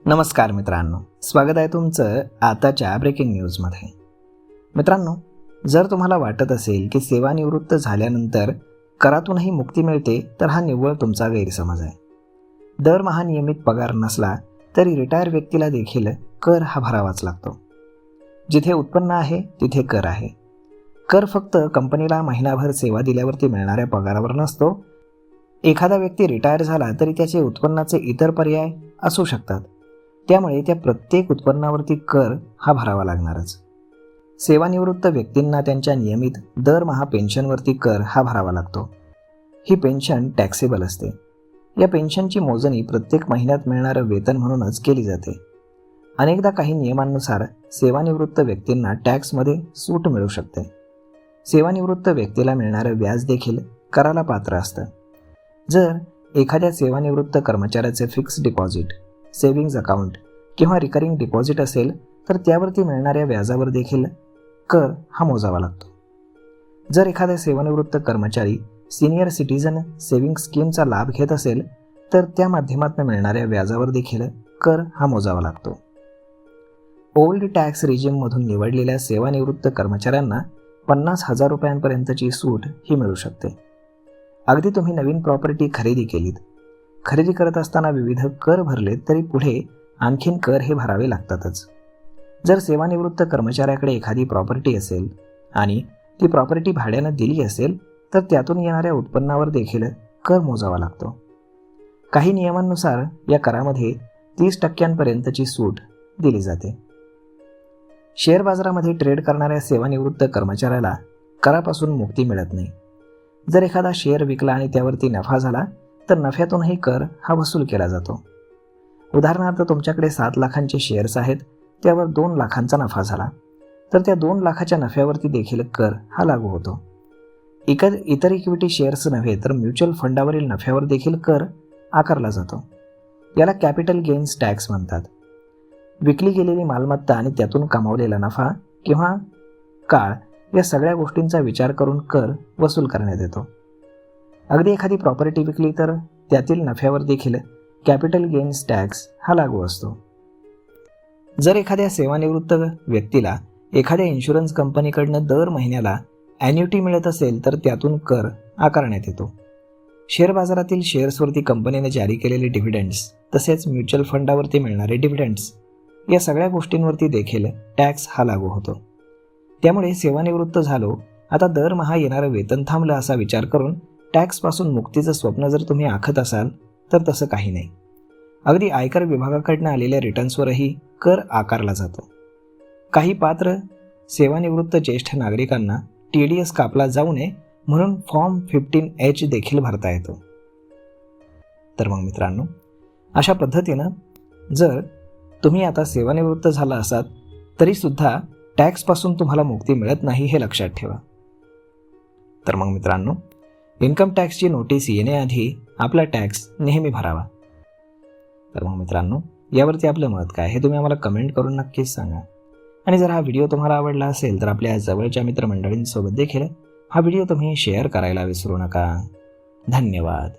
नमस्कार मित्रांनो, स्वागत आहे तुमचं आताच्या ब्रेकिंग न्यूजमध्ये. मित्रांनो, जर तुम्हाला वाटत असेल की सेवानिवृत्त झाल्यानंतर करातूनही मुक्ती मिळते, तर हा निव्वळ तुमचा गैरसमज आहे. दरमहा नियमित पगार नसला तरी रिटायर व्यक्तीला देखील कर हा भरावाच लागतो. जिथे उत्पन्न आहे तिथे कर आहे. कर फक्त कंपनीला महिनाभर सेवा दिल्यावरती मिळणाऱ्या पगारावर नसतो. एखादा व्यक्ती रिटायर झाला तरी त्याचे उत्पन्नाचे इतर पर्याय असू शकतात. त्यामुळे त्या प्रत्येक उत्पन्नावरती कर हा भरावा लागणारच. सेवानिवृत्त व्यक्तींना त्यांच्या नियमित दरमहा पेन्शनवरती कर हा भरावा लागतो. ही पेन्शन टॅक्सेबल असते. या पेन्शनची मोजणी प्रत्येक महिन्यात मिळणारं वेतन म्हणूनच केली जाते. अनेकदा काही नियमांनुसार सेवानिवृत्त व्यक्तींना टॅक्समध्ये सूट मिळू शकते. सेवानिवृत्त व्यक्तीला मिळणारं व्याज देखील कराला पात्र असतं. जर एखाद्या सेवानिवृत्त कर्मचाऱ्याचे फिक्स डिपॉझिट, सेव्हिंग्ज अकाउंट किंवा रिकरिंग डिपॉझिट असेल तर त्यावरती मिळणाऱ्या व्याजावर देखील कर हा मोजावा लागतो. जर एखादा सेवानिवृत्त कर्मचारी सिनियर सिटीझन सेव्हिंग स्कीमचा लाभ घेत असेल तर त्या माध्यमातून मिळणाऱ्या व्याजावर देखील कर हा मोजावा लागतो. ओल्ड टॅक्स रिजिममधून निवडलेल्या सेवानिवृत्त कर्मचाऱ्यांना 50,000 रुपयांपर्यंतची सूट ही मिळू शकते. अगदी तुम्ही नवीन प्रॉपर्टी खरेदी केलीत, खरेदी करत असताना विविध कर भरले तरी पुढे आणखीन कर हे भरावे लागतातच. जर सेवानिवृत्त कर्मचाऱ्याकडे एखादी प्रॉपर्टी असेल आणि ती प्रॉपर्टी भाड्यानं दिली असेल तर त्यातून येणाऱ्या उत्पन्नावर देखील कर मोजावा लागतो. काही नियमांनुसार या करामध्ये 30% सूट दिली जाते. शेअर बाजारामध्ये ट्रेड करणाऱ्या सेवानिवृत्त कर्मचाऱ्याला करापासून मुक्ती मिळत नाही. जर एखादा शेअर विकला आणि त्यावरती नफा झाला तर नफ्यातूनही कर हा वसूल केला जातो. उदाहरणार्थ, तुमच्याकडे 7 लाखांचे शेअर्स आहेत, त्यावर 2 लाखांचा नफा झाला तर त्या 2 लाखाच्या नफ्यावरती देखील कर हा लागू होतो. इतर इक्विटी शेअर्स नव्हे तर म्युच्युअल फंडावरील नफ्यावर देखील कर आकारला जातो. याला कॅपिटल गेन्स टॅक्स म्हणतात. विकली गेलेली मालमत्ता आणि त्यातून कमावलेला नफा किंवा काळ या सगळ्या गोष्टींचा विचार करून कर वसूल करण्यात येतो. अगदी एखादी प्रॉपर्टी विकली तर त्यातील नफ्यावर देखील कॅपिटल गेन्स टॅक्स हा लागू असतो. जर एखाद्या सेवानिवृत्त व्यक्तीला एखाद्या इन्शुरन्स कंपनीकडनं दर महिन्याला ॲन्युटी मिळत असेल तर त्यातून कर आकारण्यात येतो. शेअर बाजारातील शेअर्सवरती कंपनीने जारी केलेले डिव्हिडंड्स तसेच म्युच्युअल फंडावरती मिळणारे डिव्हिडंड्स या सगळ्या गोष्टींवरती देखील टॅक्स हा लागू होतो. त्यामुळे सेवानिवृत्त झालो, आता दरमहा येणारं वेतन थांबलं असा विचार करून टॅक्सपासून मुक्तीचं स्वप्न जर तुम्ही आखत असाल तर तसं काही नाही. अगदी आयकर विभागाकडनं आलेल्या रिटर्न्सवरही कर आकारला जातो. काही पात्र सेवानिवृत्त ज्येष्ठ नागरिकांना TDS कापला जाऊ नये म्हणून फॉर्म 15H देखील भरता येतो. तर मग मित्रांनो, अशा पद्धतीनं जर तुम्ही आता सेवानिवृत्त झाला असाल तरीसुद्धा टॅक्सपासून तुम्हाला मुक्ती मिळत नाही हे लक्षात ठेवा. तर मग मित्रांनो, इन्कम टॅक्सची नोटीस येण्याआधी आपला टॅक्स नेहमी भरावा. तर मग मित्रांनो, यावरती आपलं मत काय हे तुम्ही आम्हाला कमेंट करून नक्कीच सांगा. आणि जर हा व्हिडिओ तुम्हाला आवडला असेल तर आपल्या जवळच्या मित्रमंडळींसोबत देखील हा व्हिडिओ तुम्ही शेअर करायला विसरू नका. धन्यवाद.